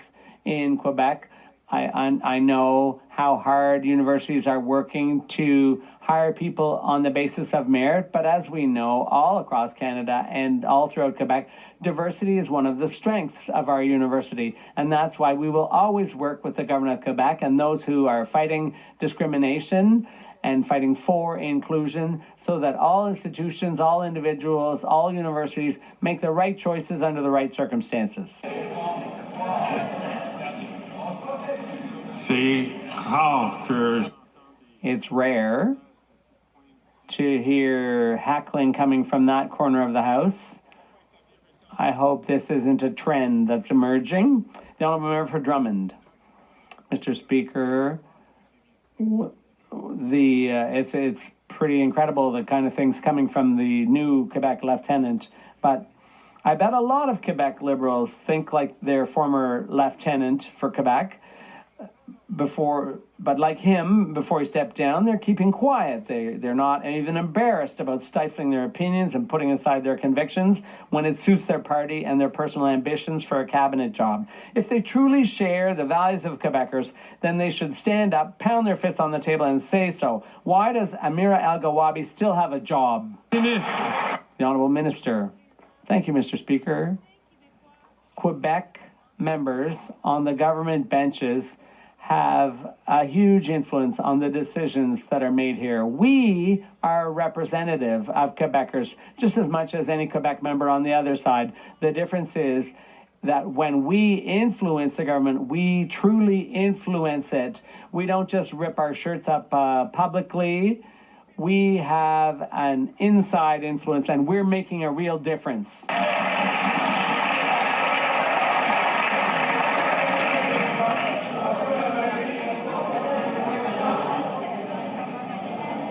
in Quebec. I know how hard universities are working to hire people on the basis of merit, but as we know, all across Canada and all throughout Quebec, diversity is one of the strengths of our university, and that's why we will always work with the government of Quebec and those who are fighting discrimination and fighting for inclusion so that all institutions, all individuals, all universities make the right choices under the right circumstances. It's rare to hear heckling coming from that corner of the House. I hope this isn't a trend that's emerging. The Honourable Member for Drummond. Mr. Speaker, it's pretty incredible the kind of things coming from the new Quebec lieutenant, but I bet a lot of Quebec Liberals think like their former lieutenant for Quebec but like him, before he stepped down, they're keeping quiet. They're not even embarrassed about stifling their opinions and putting aside their convictions when it suits their party and their personal ambitions for a cabinet job. If they truly share the values of Quebecers, then they should stand up, pound their fists on the table and say so. Why does Amira El-Gawabi still have a job? The Honourable Minister. Thank you, Mr. Speaker. Quebec members on the government benches have a huge influence on the decisions that are made here. We are representative of Quebecers just as much as any Quebec member on the other side. The difference is that when we influence the government, we truly influence it. We don't just rip our shirts up publicly. We have an inside influence, and we're making a real difference.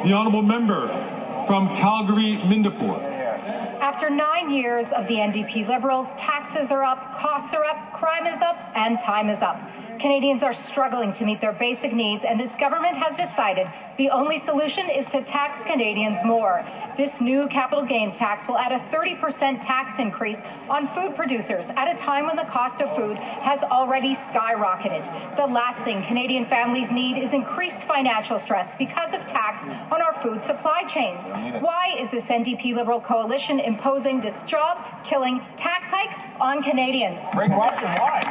The Honourable Member from Calgary-Mindapur. After 9 years of the NDP Liberals, taxes are up, costs are up, crime is up, and time is up. Canadians are struggling to meet their basic needs, and this government has decided the only solution is to tax Canadians more. This new capital gains tax will add a 30% tax increase on food producers at a time when the cost of food has already skyrocketed. The last thing Canadian families need is increased financial stress because of tax on our food supply chains. Why is this NDP Liberal coalition imposing this job-killing tax hike on Canadians? Great question. Why?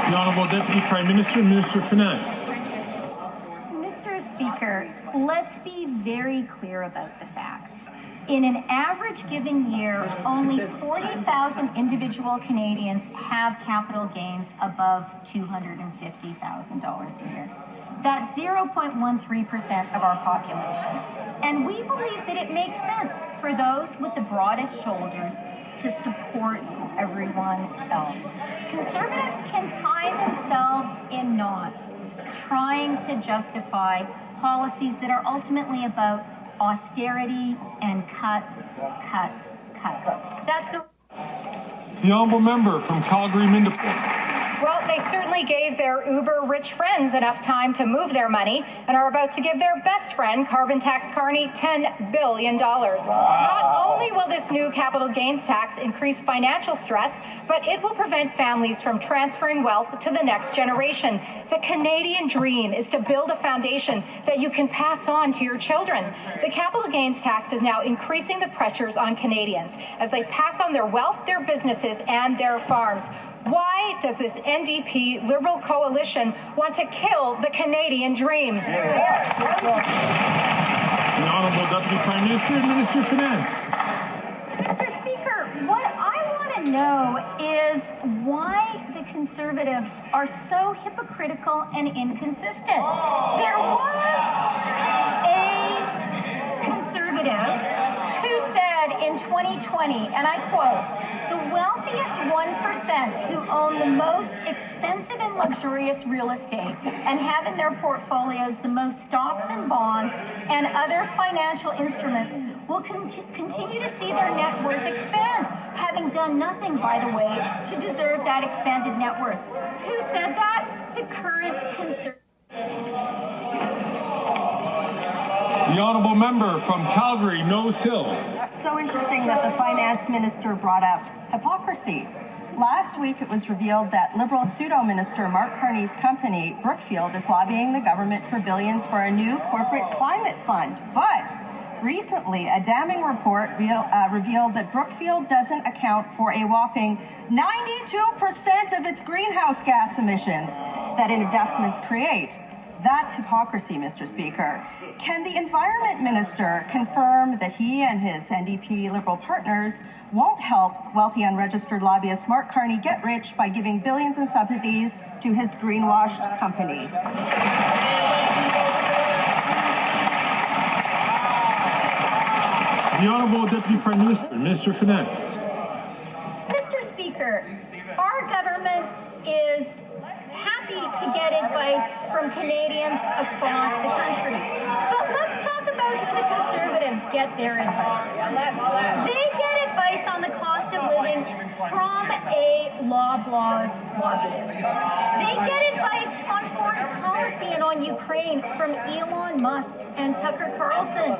The Honourable Deputy Prime Minister and Minister of Finance. Mr. Speaker, let's be very clear about the facts. In an average given year, only 40,000 individual Canadians have capital gains above $250,000 a year. That's 0.13% of our population. And we believe that it makes sense for those with the broadest shoulders to support everyone else. Conservatives can tie themselves in knots, trying to justify policies that are ultimately about austerity and cuts. That's no. The Honourable Member from Calgary-Mindeport. Well, they certainly gave their uber-rich friends enough time to move their money and are about to give their best friend, carbon tax Carney, $10 billion. Not only will this new capital gains tax increase financial stress, but it will prevent families from transferring wealth to the next generation. The Canadian dream is to build a foundation that you can pass on to your children. The capital gains tax is now increasing the pressures on Canadians as they pass on their wealth, their businesses, and their farms. Why does this NDP Liberal coalition want to kill the Canadian dream? The Honourable Deputy Prime Minister and Minister of Finance. Mr. Speaker, what I want to know is why the Conservatives are so hypocritical and inconsistent. There was a Conservative who said in 2020, and I quote, "The wealthiest 1% who own the most expensive and luxurious real estate and have in their portfolios the most stocks and bonds and other financial instruments will continue to see their net worth expand, having done nothing, by the way, to deserve that expanded net worth." Who said that? The current Conservative. The Honourable Member from Calgary-Nose Hill. So interesting that the Finance Minister brought up hypocrisy. Last week it was revealed that Liberal pseudo-minister Mark Carney's company, Brookfield, is lobbying the government for billions for a new corporate climate fund. But recently, a damning report revealed that Brookfield doesn't account for a whopping 92% of its greenhouse gas emissions that investments create. That's hypocrisy, Mr. Speaker. Can the Environment Minister confirm that he and his NDP Liberal partners won't help wealthy unregistered lobbyist Mark Carney get rich by giving billions in subsidies to his greenwashed company? The Honourable Deputy Prime Minister, Minister of Finance. Mr. Speaker, our government is happy to get advice from Canadians across the country. But let's talk about who the Conservatives get their advice from. They get advice on the cost of living from a Loblaws lobbyist. They get advice on foreign policy and on Ukraine from Elon Musk and Tucker Carlson.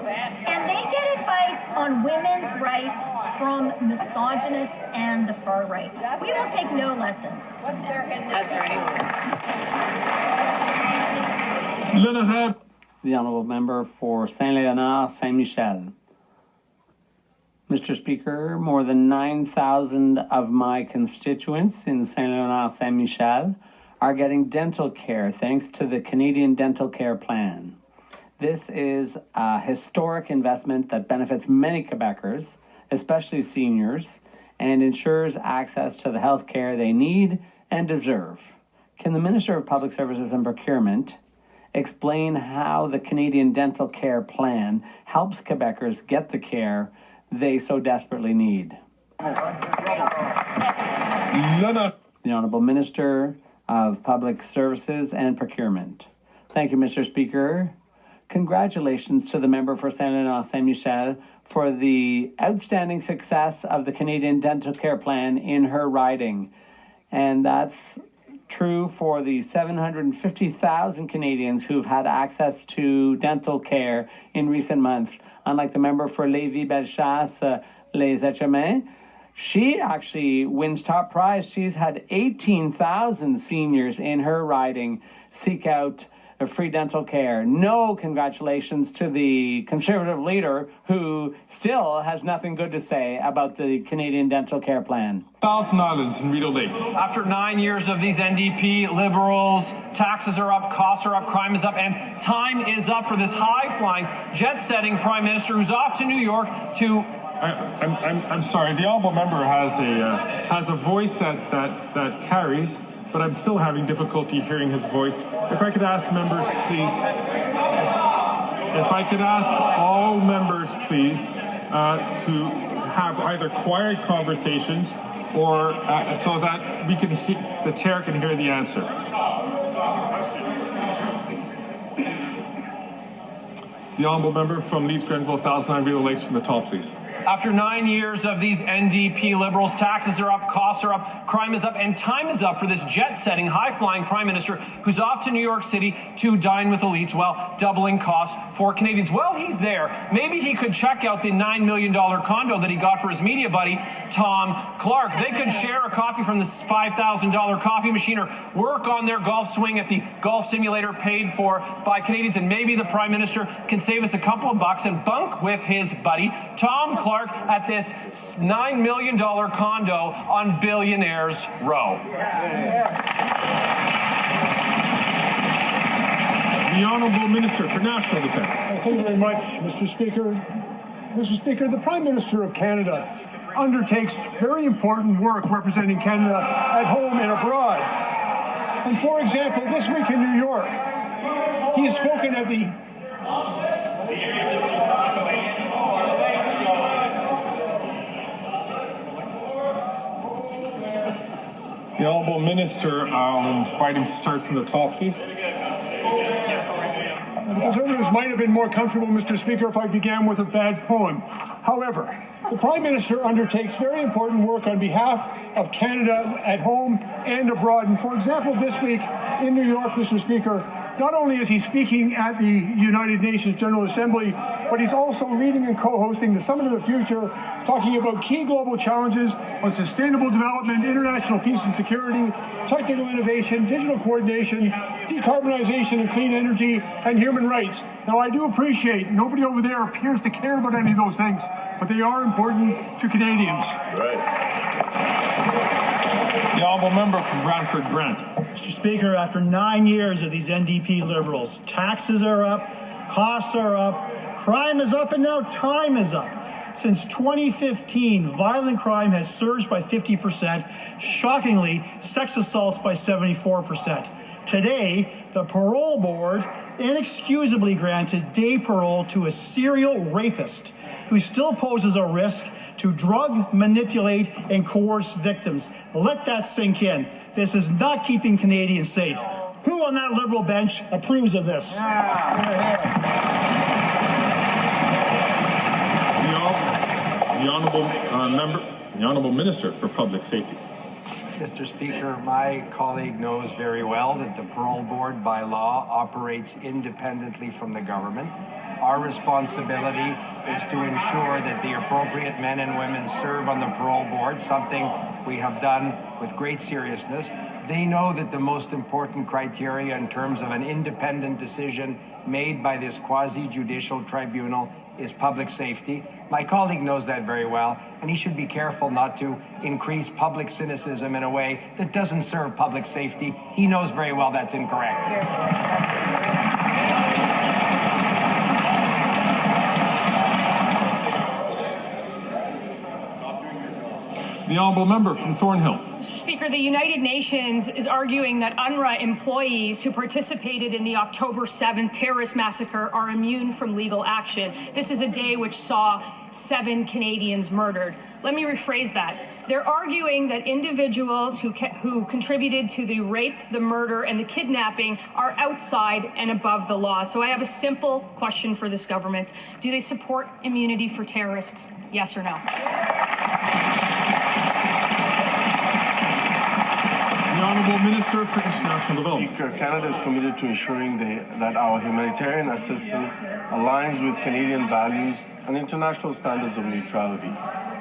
And they get advice on women's rights from misogynists and the far right. We will take no lessons from them. That's right. The Honourable Member for Saint-Léonard, Saint-Michel. Mr. Speaker, more than 9,000 of my constituents in Saint-Léonard, Saint-Michel are getting dental care thanks to the Canadian Dental Care Plan. This is a historic investment that benefits many Quebecers, especially seniors, and ensures access to the health care they need and deserve. Can the Minister of Public Services and Procurement explain how the Canadian Dental Care Plan helps Quebecers get the care they so desperately need? The Honourable Minister of Public Services and Procurement. Thank you, Mr. Speaker. Congratulations to the member for Saint-Léonard Saint-Michel for the outstanding success of the Canadian Dental Care Plan in her riding. And that's true for the 750,000 Canadians who've had access to dental care in recent months. Unlike the member for Lévis-Bellechasse, Les Etchemins, she actually wins top prize. She's had 18,000 seniors in her riding seek out free dental care. No congratulations to the Conservative leader who still has nothing good to say about the Canadian Dental Care Plan. Thousand Islands and Rideau Lakes. After 9 years of these NDP Liberals, taxes are up, costs are up, crime is up, and time is up for this high-flying, jet-setting Prime Minister who's off to New York to... I'm sorry. The honourable member has a voice that carries, but I'm still having difficulty hearing his voice. If I could ask members, please. If I could ask all members, please, to have either quiet conversations or so that we can the chair can hear the answer. The honourable member from Leeds Grenville, 1009 Rideau Lakes from the top, please. After 9 years of these NDP Liberals, taxes are up, costs are up, crime is up, and time is up for this jet-setting, high-flying Prime Minister who's off to New York City to dine with elites while doubling costs for Canadians. While he's there, maybe he could check out the $9 million condo that he got for his media buddy, Tom Clark. They could share a coffee from this $5,000 coffee machine or work on their golf swing at the golf simulator paid for by Canadians, and maybe the Prime Minister can save us a couple of bucks and bunk with his buddy, Tom Clark, at this $9 million condo on Billionaires Row. The Honourable Minister for National Defence. Thank you very much, Mr. Speaker. Mr. Speaker, the Prime Minister of Canada undertakes very important work representing Canada at home and abroad. And for example, this week in New York, he has spoken at the The Honourable Minister, I'll invite him to start from the top, please. The Conservatives might have been more comfortable, Mr. Speaker, if I began with a bad poem. However, the Prime Minister undertakes very important work on behalf of Canada at home and abroad. And for example, this week in New York, Mr. Speaker, not only is he speaking at the United Nations General Assembly, but he's also leading and co-hosting the Summit of the Future, talking about key global challenges on sustainable development, international peace and security, technical innovation, digital coordination, decarbonization and clean energy, and human rights. Now, I do appreciate nobody over there appears to care about any of those things, but they are important to Canadians. Right. The honourable member from Brantford Brent. Mr. Speaker, after 9 years of these NDP Liberals, taxes are up, costs are up, crime is up, and now time is up. Since 2015, violent crime has surged by 50%. Shockingly, sex assaults by 74%. Today, the parole board inexcusably granted day parole to a serial rapist who still poses a risk to drug, manipulate, and coerce victims. Let that sink in. This is not keeping Canadians safe. Who on that Liberal bench approves of this? The Honourable Minister for Public Safety. Mr. Speaker, my colleague knows very well that the parole board by law operates independently from the government. Our responsibility is to ensure that the appropriate men and women serve on the parole board, something we have done with great seriousness. They know that the most important criteria in terms of an independent decision made by this quasi-judicial tribunal is public safety. My colleague knows that very well, and he should be careful not to increase public cynicism in a way that doesn't serve public safety. He knows very well that's incorrect. The honourable member from Thornhill. Mr. Speaker, the United Nations is arguing that UNRWA employees who participated in the October 7th terrorist massacre are immune from legal action. This is a day which saw 7 Canadians murdered. Let me rephrase that. They're arguing that individuals who contributed to the rape, the murder, and the kidnapping are outside and above the law. So I have a simple question for this government. Do they support immunity for terrorists? Yes or no? The Honourable Minister for International Development. Speaker, Canada is committed to ensuring that our humanitarian assistance aligns with Canadian values and international standards of neutrality.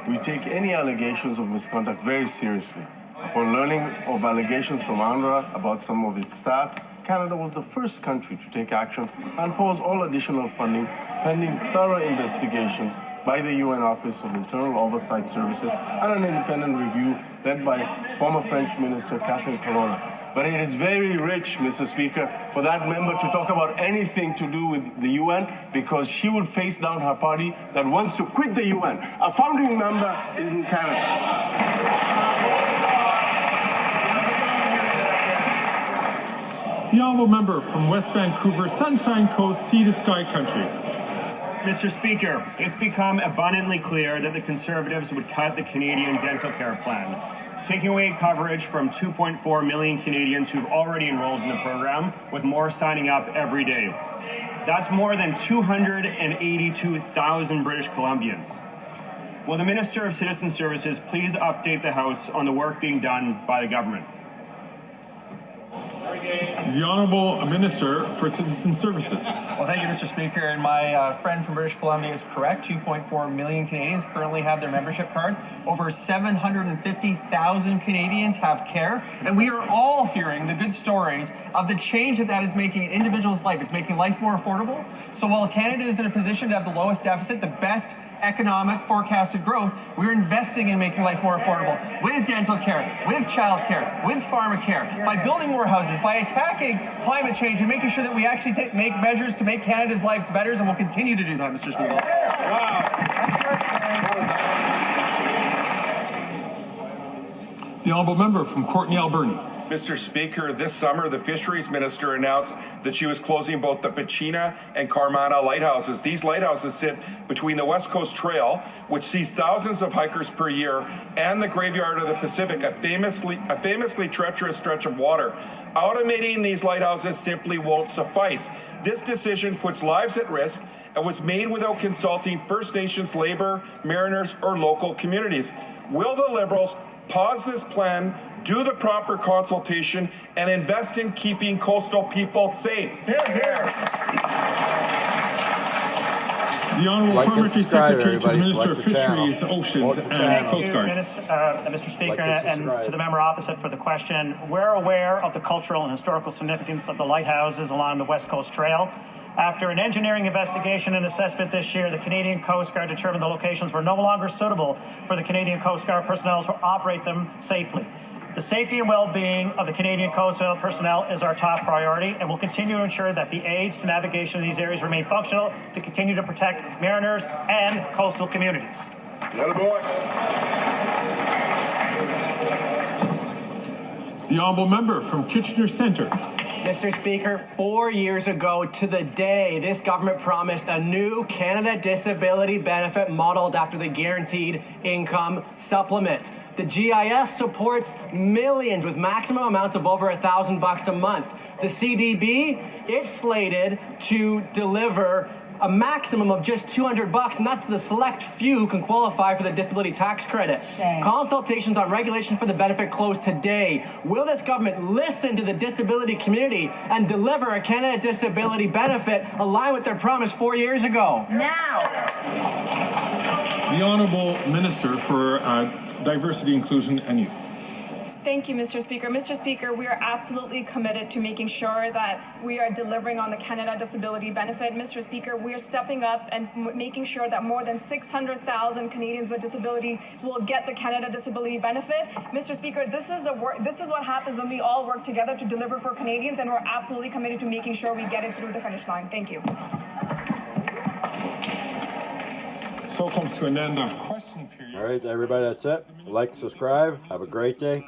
We take any allegations of misconduct very seriously. Upon learning of allegations from UNRWA about some of its staff, Canada was the first country to take action and pause all additional funding pending thorough investigations by the UN Office of Internal Oversight Services and an independent review led by former French Minister Catherine Colonna. But it is very rich, Mr. Speaker, for that member to talk about anything to do with the UN, because she would face down her party that wants to quit the UN. A founding member is in Canada. The Honourable Member from West Vancouver, Sunshine Coast, Sea to Sky Country. Mr. Speaker, it's become abundantly clear that the Conservatives would cut the Canadian Dental Care Plan, taking away coverage from 2.4 million Canadians who've already enrolled in the program, with more signing up every day. That's more than 282,000 British Columbians. Will the Minister of Citizen Services please update the House on the work being done by the government? The Honourable Minister for Citizen Services. Well, thank you, Mr. Speaker. And my friend from British Columbia is correct. 2.4 million Canadians currently have their membership card. Over 750,000 Canadians have care. And we are all hearing the good stories of the change that is making an individual's life. It's making life more affordable. So while Canada is in a position to have the lowest deficit, the best economic forecasted growth, we're investing in making life more affordable with dental care, with child care, with pharmacare, by building more houses, by attacking climate change and making sure that we actually make measures to make Canada's lives better, and we'll continue to do that, Mr. Speaker. The Honourable Member from Courtenay, Alberni. Mr. Speaker, this summer, the Fisheries Minister announced that she was closing both the Pachina and Carmana lighthouses. These lighthouses sit between the West Coast Trail, which sees thousands of hikers per year, and the Graveyard of the Pacific, a famously treacherous stretch of water. Automating these lighthouses simply won't suffice. This decision puts lives at risk and was made without consulting First Nations, Labour, Mariners, or local communities. Will the Liberals pause this plan, do the proper consultation, and invest in keeping coastal people safe? Hear, hear. The Honourable Parliamentary Secretary to the Minister of Fisheries, Oceans and Coast Guard. Mr. Speaker, and to the member opposite for the question. We're aware of the cultural and historical significance of the lighthouses along the West Coast Trail. After an engineering investigation and assessment this year, the Canadian Coast Guard determined the locations were no longer suitable for the Canadian Coast Guard personnel to operate them safely. The safety and well-being of the Canadian Coast Guard personnel is our top priority, and we'll continue to ensure that the aids to navigation in these areas remain functional to continue to protect mariners and coastal communities. The Honourable Member from Kitchener Centre. Mr. Speaker, 4 years ago to the day, this government promised a new Canada Disability Benefit modeled after the Guaranteed Income Supplement. The GIS supports millions with maximum amounts of over $1,000 a month. The CDB, it's slated to deliver a maximum of just $200, and that's the select few who can qualify for the disability tax credit. Shame. Consultations on regulation for the benefit close today. Will this government listen to the disability community and deliver a Canada Disability Benefit aligned with their promise 4 years ago? Now. The Honourable Minister for Diversity, Inclusion and Youth. Thank you, Mr. Speaker. Mr. Speaker, we are absolutely committed to making sure that we are delivering on the Canada Disability Benefit. Mr. Speaker, we are stepping up and making sure that more than 600,000 Canadians with disability will get the Canada Disability Benefit. Mr. Speaker, this is what happens when we all work together to deliver for Canadians, and we're absolutely committed to making sure we get it through the finish line. Thank you. So comes to an end of question period. All right, everybody, that's it. Like, subscribe. Have a great day.